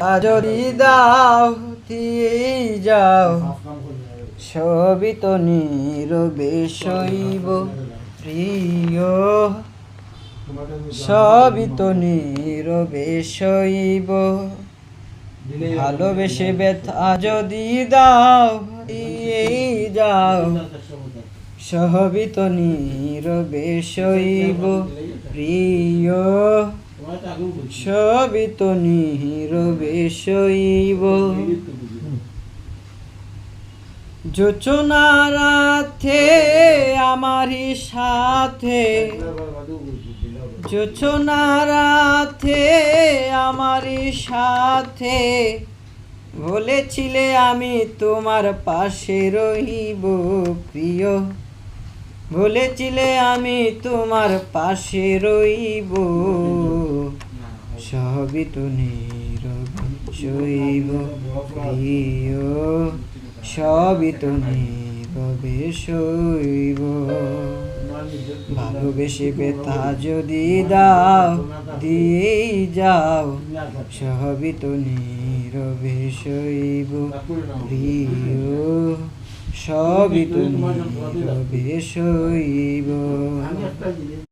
যদি দাও দিয়েই যাও, সবই তো নীরবে সইব প্রিয়, সবই তো নীরবে সইব। ভালোবেসে ব্যথা যদি দাও দিয়েই যাও, সবই তো নীরবে সইব প্রিয়, সবই তো নীরবে সইব। জোছনা রাতে আমারই সাথে, জোছনা রাতে আমারই সাথে, বলেছিলে আমি তোমার পাশে রইব প্রিয়, বলেছিলে আমি তোমার পাশে রইব, সবই তো নীরবে সইব প্রিয়, সবই তো নীরবে সইব। ভালোবেসে ব্যথা যদি দাও দিয়েই যাও, সবই তো নীরবে সইব প্রিয়, সবই তো নীরবে সইব।